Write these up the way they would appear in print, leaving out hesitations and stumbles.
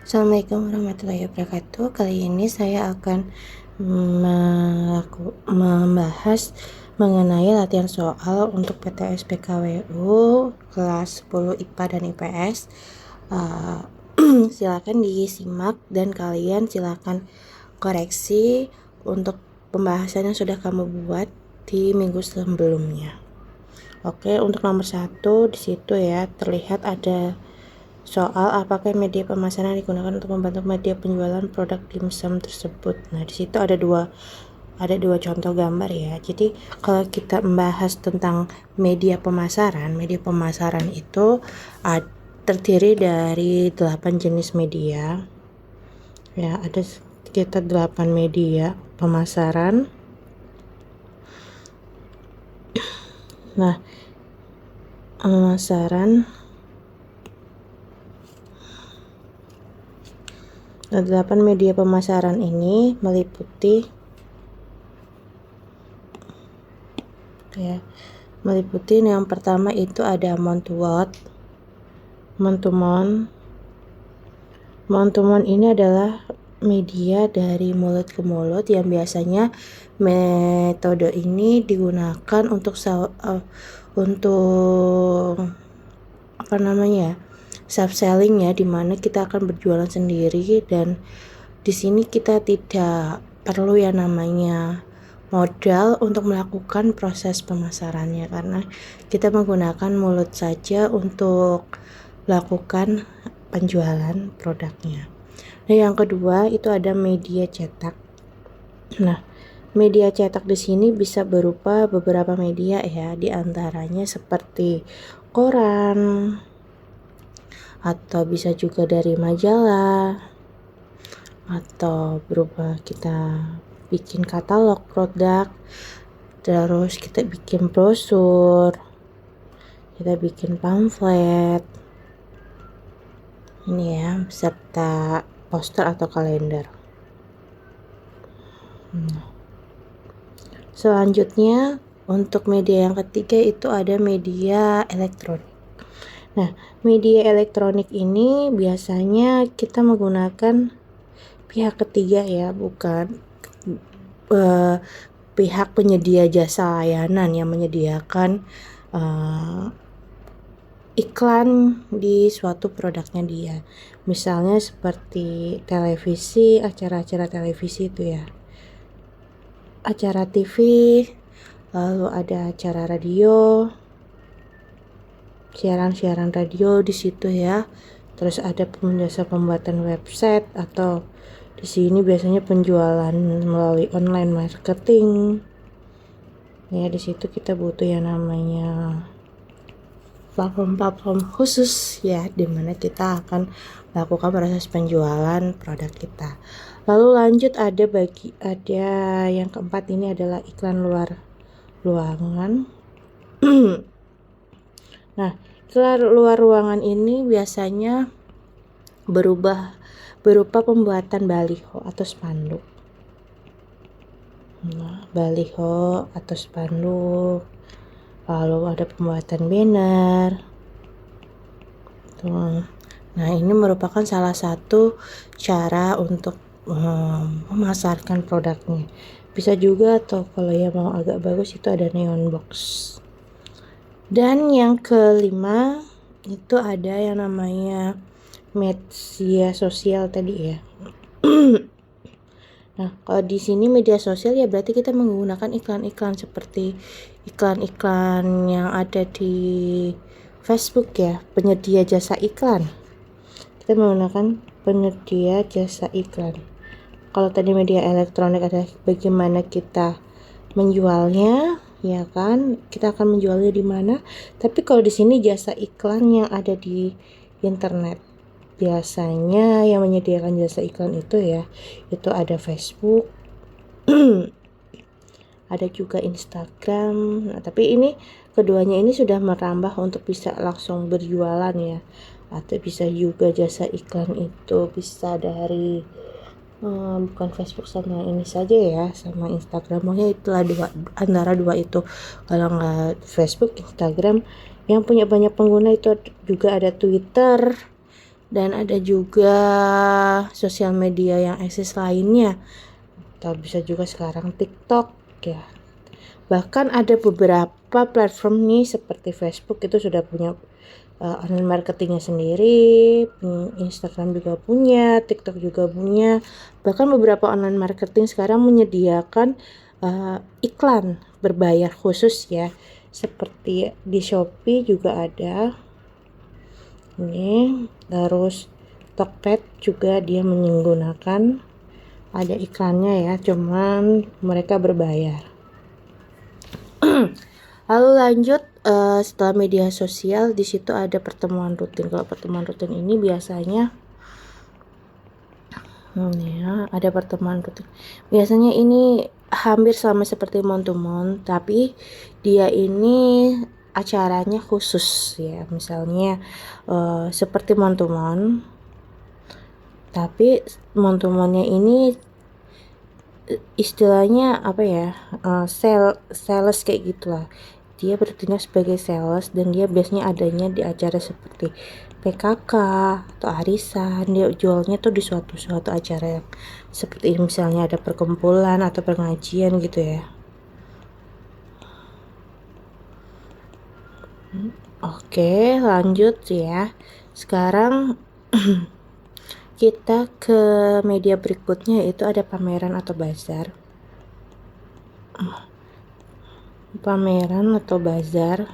Assalamualaikum warahmatullahi wabarakatuh. Kali ini saya akan membahas mengenai latihan soal untuk PTS PKWU kelas 10 IPA dan IPS. Silakan disimak dan kalian silakan koreksi untuk pembahasan yang sudah kamu buat di minggu sebelumnya. Oke, untuk nomor 1 di situ ya terlihat ada soal apakah media pemasaran digunakan untuk membantu media penjualan produk dimsum tersebut. Nah, di situ ada dua contoh gambar ya. Jadi kalau kita membahas tentang media pemasaran itu terdiri dari 8 jenis media. Ya, ada sekitar 8 media pemasaran. Nah, pemasaran 8 media pemasaran ini meliputi yang pertama itu ada mouth to mouth. Mouth ini adalah media dari mulut ke mulut yang biasanya metode ini digunakan untuk self selling ya, dimana kita akan berjualan sendiri dan di sini kita tidak perlu yang namanya modal untuk melakukan proses pemasarannya karena kita menggunakan mulut saja untuk melakukan penjualan produknya. Nah, yang kedua itu ada media cetak. Nah, media cetak di sini bisa berupa beberapa media ya, diantaranya seperti koran, atau bisa juga dari majalah, atau berupa kita bikin katalog produk, terus kita bikin brosur, kita bikin pamflet ini ya, serta poster atau kalender. Selanjutnya untuk media yang ketiga itu ada media elektronik. Nah, media elektronik ini biasanya kita menggunakan pihak ketiga ya, bukan pihak penyedia jasa layanan yang menyediakan iklan di suatu produknya dia. Misalnya seperti televisi, acara-acara televisi itu ya, acara TV, lalu ada acara radio, siaran radio di situ ya. Terus ada jasa pembuatan website atau di sini biasanya penjualan melalui online marketing. Ya, di situ kita butuh yang namanya platform khusus ya, dimana kita akan melakukan proses penjualan produk kita. Lalu lanjut ada yang keempat ini adalah iklan luar ruangan. Nah, iklan luar ruangan ini biasanya berupa pembuatan baliho atau spanduk. Baliho atau spanduk. Lalu ada pembuatan banner. Nah, ini merupakan salah satu cara untuk memasarkan produknya. Bisa juga atau kalau yang mau agak bagus itu ada neon box. Dan yang kelima itu ada yang namanya media sosial tadi ya. Nah, kalau di sini media sosial ya berarti kita menggunakan iklan-iklan seperti iklan-iklan yang ada di Facebook ya, penyedia jasa iklan. Kita menggunakan penyedia jasa iklan. Kalau tadi media elektronik ada bagaimana kita menjualnya, ya kan? Kita akan menjualnya di mana? Tapi kalau di sini jasa iklan yang ada di internet. Biasanya yang menyediakan jasa iklan itu ya, itu ada Facebook, ada juga Instagram. Nah, tapi ini keduanya ini sudah merambah untuk bisa langsung berjualan ya, atau bisa juga jasa iklan itu bisa dari bukan Facebook sama ini saja ya, sama Instagram. Pokoknya itulah antara dua itu. Kalau nggak Facebook, Instagram. Yang punya banyak pengguna itu juga ada Twitter, Dan ada juga sosial media yang eksis lainnya. Atau bisa juga sekarang TikTok ya. Bahkan ada beberapa platform nih seperti Facebook itu sudah punya online marketingnya sendiri, Instagram juga punya, TikTok juga punya. Bahkan beberapa online marketing sekarang menyediakan iklan berbayar khusus ya, seperti di Shopee juga ada ini. Terus Tokped juga dia menggunakan, ada iklannya ya, cuman mereka berbayar. Lalu lanjut, setelah media sosial di situ ada pertemuan rutin. Kalau pertemuan rutin ini biasanya ya, ada pertemuan rutin. Biasanya ini hampir sama seperti mount to mount, tapi dia ini acaranya khusus ya. Misalnya seperti mount to mount, tapi mount to mountnya ini istilahnya apa ya, sales kayak gitulah. Dia bertindak sebagai sales dan dia biasanya adanya di acara seperti PKK atau arisan. Dia jualnya tuh di suatu acara yang seperti ini, misalnya ada perkumpulan atau pengajian gitu ya. Oke, lanjut ya. Sekarang kita ke media berikutnya, yaitu ada pameran atau bazar. Pameran atau bazar.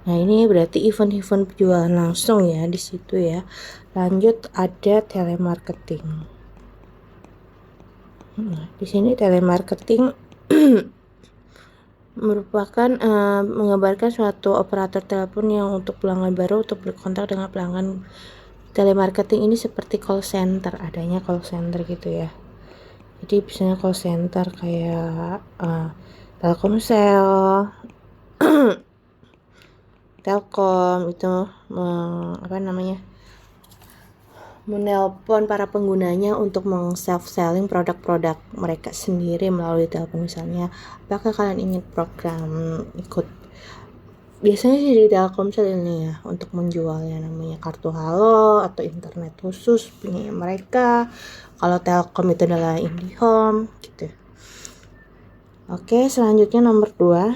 Nah, ini berarti event-event penjualan langsung ya di situ ya. Lanjut ada telemarketing. Nah, di sini telemarketing merupakan menggambarkan suatu operator telepon yang untuk pelanggan baru untuk berkontak dengan pelanggan. Telemarketing ini seperti call center, adanya call center gitu ya. Jadi biasanya call center kayak Telkomsel, Telkom itu menelpon para penggunanya untuk selling produk-produk mereka sendiri melalui telepon. Misalnya, apakah kalian ingin program ikut, biasanya sih di Telkomsel ini ya, untuk menjualnya namanya kartu halo atau internet khusus punya mereka. Kalau Telkom itu adalah IndiHome gitu. Oke, selanjutnya nomor 2.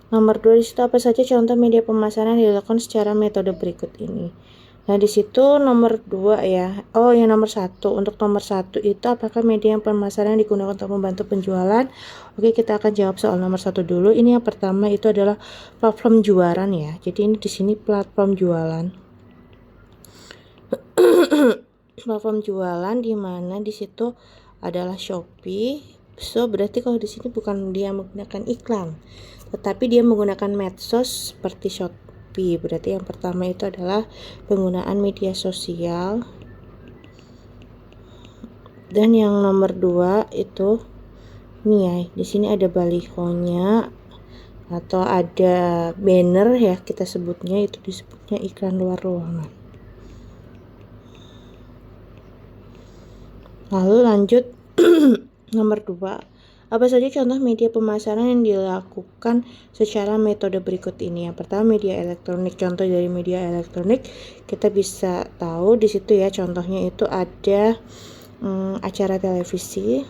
Nomor 2 di situ apa saja contoh media pemasaran yang dilakukan secara metode berikut ini. Nah, di situ nomor 2 ya. Oh, yang nomor 1. Untuk nomor 1 itu apakah media pemasaran yang digunakan untuk membantu penjualan? Oke, kita akan jawab soal nomor 1 dulu. Ini yang pertama itu adalah platform jualan ya. Jadi ini di sini platform jualan. Platform jualan di mana di situ adalah Shopee. So, berarti kalau di sini bukan dia menggunakan iklan, tetapi dia menggunakan medsos seperti Shopee. Berarti yang pertama itu adalah penggunaan media sosial. Dan yang nomor 2 itu nih ya, di sini ada balihonya atau ada banner ya, kita sebutnya itu disebutnya iklan luar ruangan. Lalu lanjut nomor 2. Apa saja contoh media pemasaran yang dilakukan secara metode berikut ini? Yang pertama media elektronik. Contoh dari media elektronik kita bisa tahu di situ ya, contohnya itu ada acara televisi,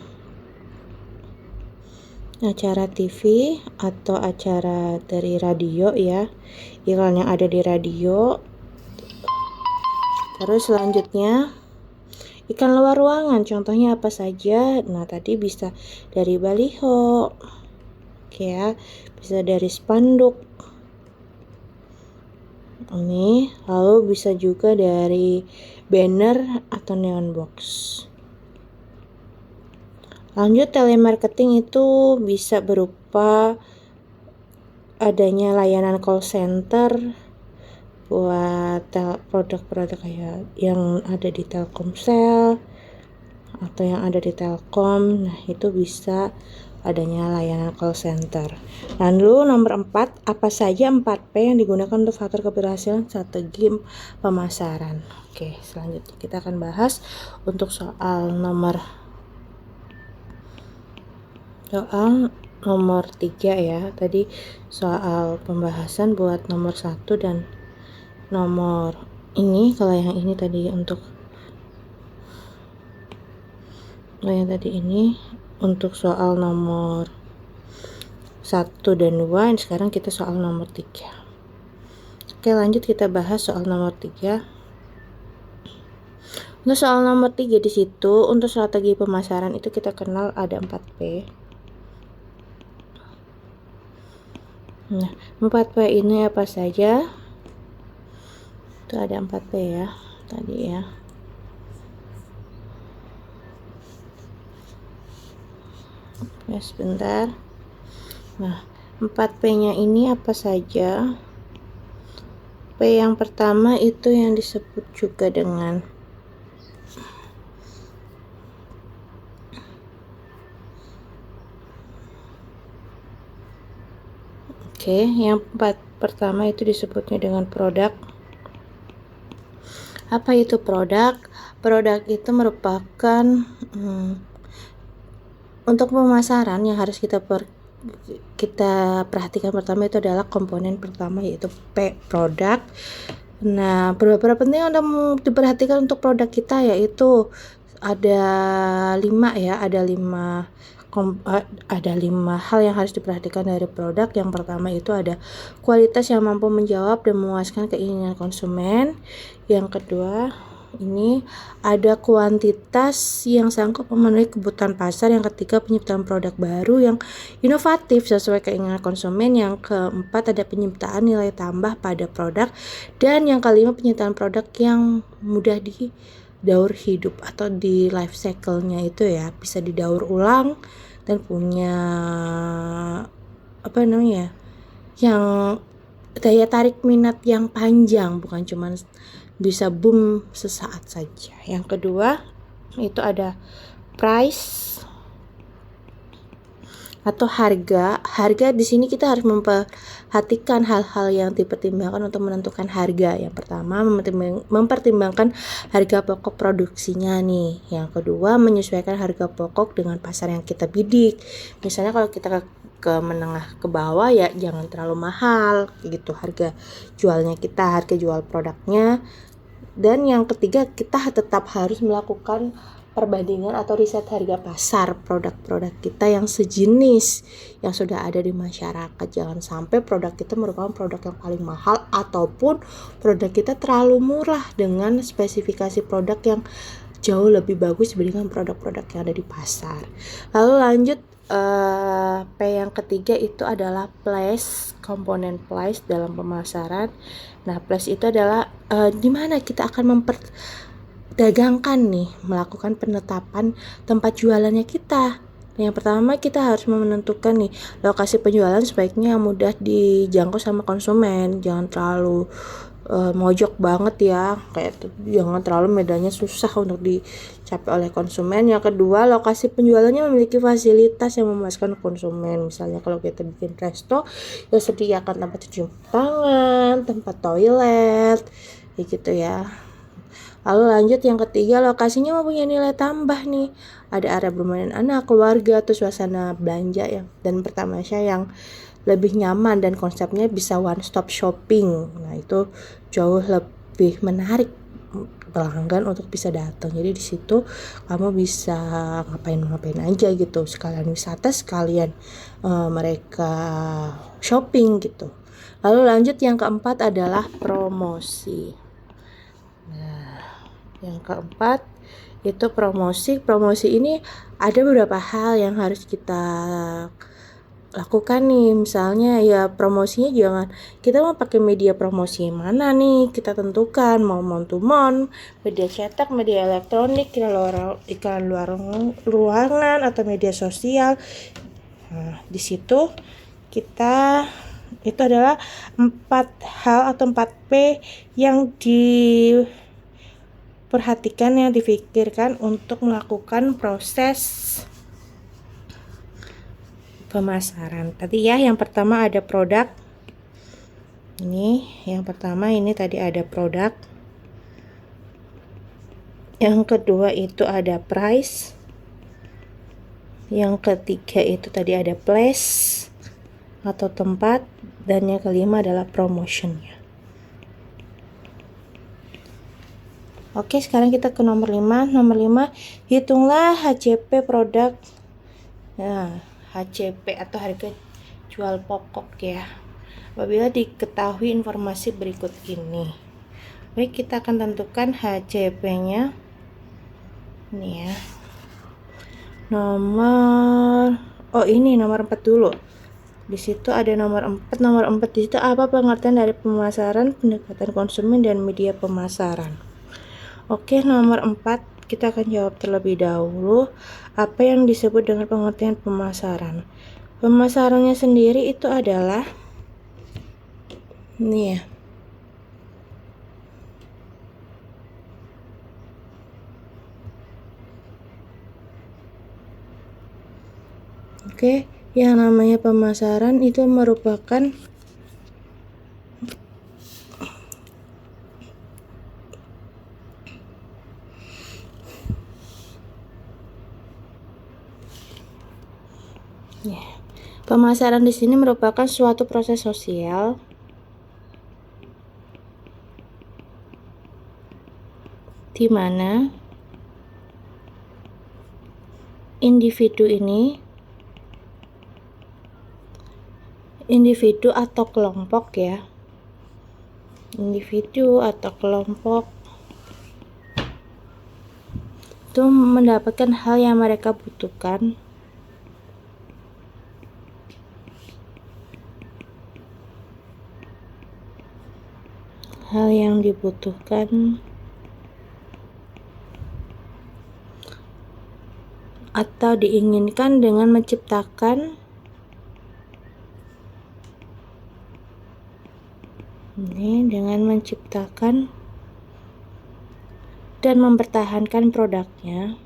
acara TV, atau acara dari radio ya, iklan yang ada di radio. Terus selanjutnya iklan luar ruangan, contohnya apa saja? Nah, tadi bisa dari baliho, ya, bisa dari spanduk. Ini, lalu bisa juga dari banner atau neon box. Lanjut, telemarketing itu bisa berupa adanya layanan call center buat produk-produk kayak yang ada di Telkomsel atau yang ada di Telkom. Nah, itu bisa adanya layanan call center. Lalu nomor 4, apa saja 4P yang digunakan untuk faktor keberhasilan strategi pemasaran. Oke, selanjutnya kita akan bahas untuk soal nomor 3 ya. Tadi soal pembahasan buat nomor 1 dan nomor ini, kalau yang ini tadi untuk ini untuk soal nomor 1 dan 2. Sekarang kita soal nomor 3. Oke, lanjut kita bahas soal nomor 3. Untuk soal nomor 3 di situ, untuk strategi pemasaran itu kita kenal ada 4P. Nah, 4P ini apa saja? Itu ada 4P ya, tadi ya. Ya, sebentar. Nah, 4P-nya ini apa saja? P yang pertama itu yang disebut juga dengan yang pertama itu disebutnya dengan produk. Apa itu produk? Produk itu merupakan untuk pemasaran yang harus kita perhatikan pertama itu adalah komponen pertama, yaitu P, produk. Nah, beberapa penting yang diperhatikan untuk produk kita yaitu ada 5 ya, ada 5 hal yang harus diperhatikan dari produk. Yang pertama itu ada kualitas yang mampu menjawab dan memuaskan keinginan konsumen. Yang kedua, ini ada kuantitas yang sanggup memenuhi kebutuhan pasar. Yang ketiga, penyiptaan produk baru yang inovatif sesuai keinginan konsumen. Yang keempat, ada penyiptaan nilai tambah pada produk. Dan yang kelima, penyiptaan produk yang mudah didaur hidup atau di life cycle-nya itu ya, bisa didaur ulang dan punya yang daya tarik minat yang panjang, bukan cuma bisa boom sesaat saja. Yang kedua itu ada price atau harga. Harga di sini kita harus memperhatikan hal-hal yang dipertimbangkan untuk menentukan harga. Yang pertama, mempertimbangkan harga pokok produksinya nih. Yang kedua, menyesuaikan harga pokok dengan pasar yang kita bidik. Misalnya kalau kita ke menengah ke bawah ya jangan terlalu mahal gitu harga jualnya kita, harga jual produknya. Dan yang ketiga, kita tetap harus melakukan perbandingan atau riset harga pasar produk-produk kita yang sejenis yang sudah ada di masyarakat. Jangan sampai produk kita merupakan produk yang paling mahal ataupun produk kita terlalu murah dengan spesifikasi produk yang jauh lebih bagus dibandingkan produk-produk yang ada di pasar. Lalu lanjut, P yang ketiga itu adalah place, komponen place dalam pemasaran. Nah, place itu adalah di mana kita akan memperdagangkan nih, melakukan penetapan tempat jualannya kita. Yang pertama, kita harus menentukan nih lokasi penjualan sebaiknya yang mudah dijangkau sama konsumen. Jangan terlalu mojok banget ya, kayak jangan terlalu medannya susah untuk dicapai oleh konsumen. Yang kedua, lokasi penjualannya memiliki fasilitas yang memuaskan konsumen. Misalnya kalau kita bikin resto, ya sediakan tempat cuci tangan, tempat toilet, kayak gitu ya. Lalu lanjut yang ketiga, lokasinya mempunyai nilai tambah nih. Ada area bermain anak, keluarga, atau suasana belanja ya. Dan pertama yang lebih nyaman dan konsepnya bisa one stop shopping. Nah, itu jauh lebih menarik pelanggan untuk bisa datang. Jadi di situ kamu bisa ngapain aja gitu. Sekalian wisata, sekalian mereka shopping gitu. Lalu lanjut yang keempat adalah promosi. Nah, yang keempat itu promosi. Promosi ini ada beberapa hal yang harus kita lakukan nih. Misalnya ya promosinya jangan, kita mau pakai media promosi mana nih, kita tentukan mau mount to mount, media cetak, media elektronik, iklan luar ruangan atau media sosial. Nah, di situ kita itu adalah 4 hal atau 4P yang diperhatikan, yang difikirkan untuk melakukan proses pemasaran. Tadi ya yang pertama ada produk. Ini yang pertama, ini tadi ada produk. Yang kedua itu ada price. Yang ketiga itu tadi ada place atau tempat, dan yang kelima adalah promotionnya. Oke, sekarang kita ke nomor 5. Nomor 5, hitunglah HCP produk. Nah, HCP atau harga jual pokok ya. Apabila diketahui informasi berikut ini. Baik, kita akan tentukan HCP-nya. Ini ya. Ini nomor 4 dulu. Di situ ada nomor 4. Nomor 4 di situ apa pengertian dari pemasaran, pendekatan konsumen, dan media pemasaran. Oke, nomor 4 kita akan jawab terlebih dahulu. Apa yang disebut dengan pengertian pemasaran? Pemasarannya sendiri itu adalah ini ya. Oke, yang namanya pemasaran itu merupakan pemasaran di sini merupakan suatu proses sosial di mana individu atau kelompok ya. Individu atau kelompok itu mendapatkan hal yang mereka butuhkan atau diinginkan dengan menciptakan dan mempertahankan produknya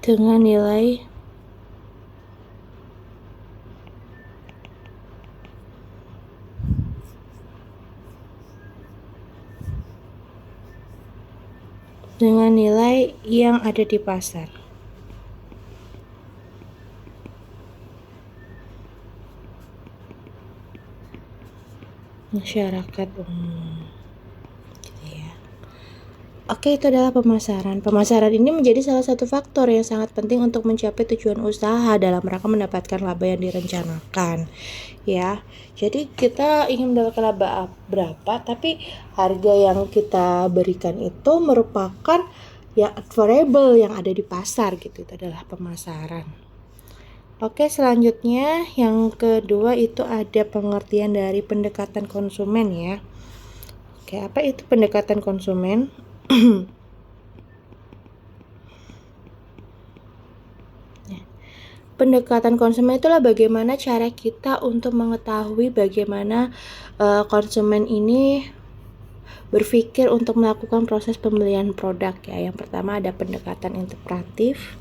dengan nilai yang ada di pasar. Masyarakat umum gitu ya. Oke, itu adalah pemasaran. Pemasaran ini menjadi salah satu faktor yang sangat penting untuk mencapai tujuan usaha dalam rangka mendapatkan laba yang direncanakan ya. Jadi kita ingin mendapatkan laba berapa, tapi harga yang kita berikan itu merupakan yang affordable yang ada di pasar gitu. Itu adalah pemasaran. Oke, selanjutnya yang kedua itu ada pengertian dari pendekatan konsumen ya. Oke, apa itu pendekatan konsumen? Pendekatan konsumen itulah bagaimana cara kita untuk mengetahui bagaimana konsumen ini berpikir untuk melakukan proses pembelian produk ya. Yang pertama ada pendekatan interpretif.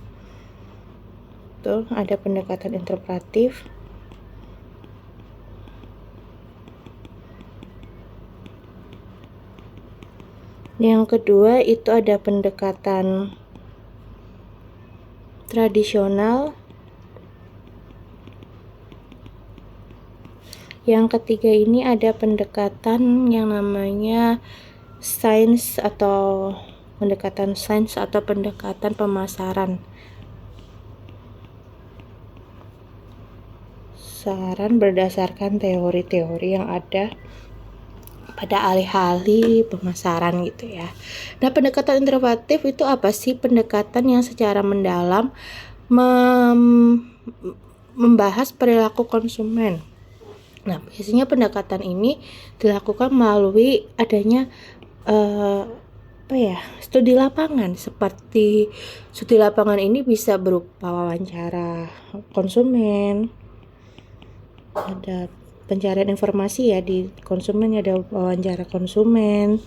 Tuh, ada pendekatan interpretif. Yang kedua itu ada pendekatan tradisional. Yang ketiga ini ada pendekatan yang namanya sains atau pendekatan pemasaran. Saran berdasarkan teori-teori yang ada pada alih-alih pemasaran gitu ya. Nah, pendekatan interpretif itu apa sih? Pendekatan yang secara mendalam membahas perilaku konsumen. Nah, biasanya pendekatan ini dilakukan melalui adanya studi lapangan. Seperti studi lapangan ini bisa berupa wawancara konsumen, ada pencarian informasi ya di konsumen, ada wawancara konsumen,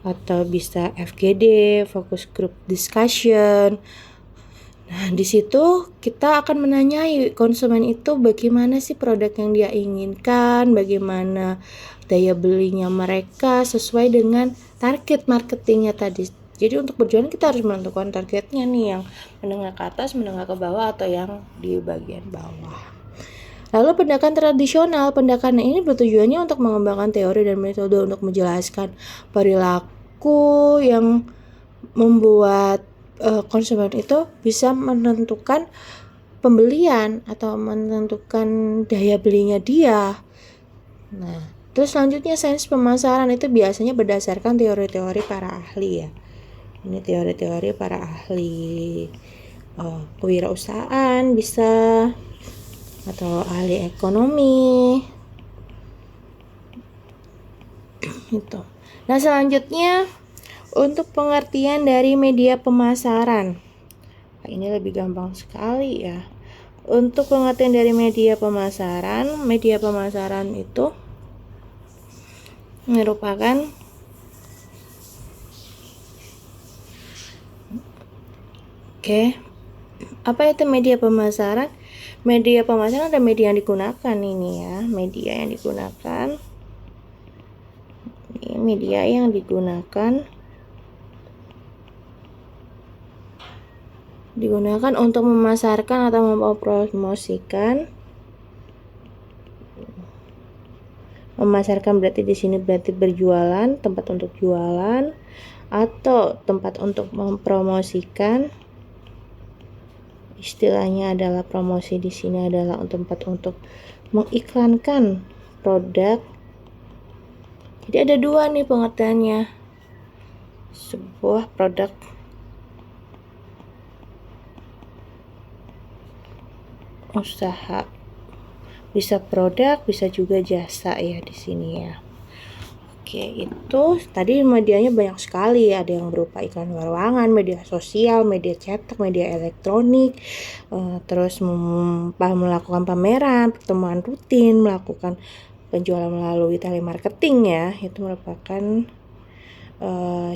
atau bisa FGD, focus group discussion. Nah, di situ kita akan menanyai konsumen itu bagaimana sih produk yang dia inginkan, bagaimana daya belinya mereka sesuai dengan target marketingnya tadi Jadi untuk berjualan kita harus menentukan targetnya nih, yang menengah ke atas, menengah ke bawah, atau yang di bagian bawah. Lalu pendekatan tradisional, pendekatan ini bertujuannya untuk mengembangkan teori dan metode untuk menjelaskan perilaku yang membuat konsumen itu bisa menentukan pembelian atau menentukan daya belinya dia. Nah, terus selanjutnya sains pemasaran itu biasanya berdasarkan teori-teori para ahli ya. Ini teori-teori para ahli kewirausahaan bisa, atau ahli ekonomi itu. Nah, selanjutnya untuk pengertian dari media pemasaran. Nah, ini lebih gampang sekali ya. Untuk pengertian dari media pemasaran itu merupakan apa itu media pemasaran? Media pemasaran ada media yang digunakan ini ya, media yang digunakan. Ini media yang digunakan untuk memasarkan atau mempromosikan. Memasarkan berarti di sini berarti berjualan, tempat untuk jualan, atau tempat untuk mempromosikan. Istilahnya adalah promosi di sini adalah tempat untuk mengiklankan produk. Jadi ada dua nih pengertiannya. Sebuah produk usaha, bisa produk, bisa juga jasa ya di sini ya. Oke, itu tadi medianya banyak sekali, ada yang berupa iklan ruangan, media sosial, media cetak, media elektronik, terus melakukan pameran, pertemuan rutin, melakukan penjualan melalui telemarketing ya, itu merupakan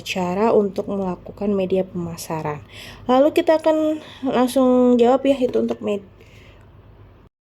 cara untuk melakukan media pemasaran. Lalu kita akan langsung jawab ya, itu untuk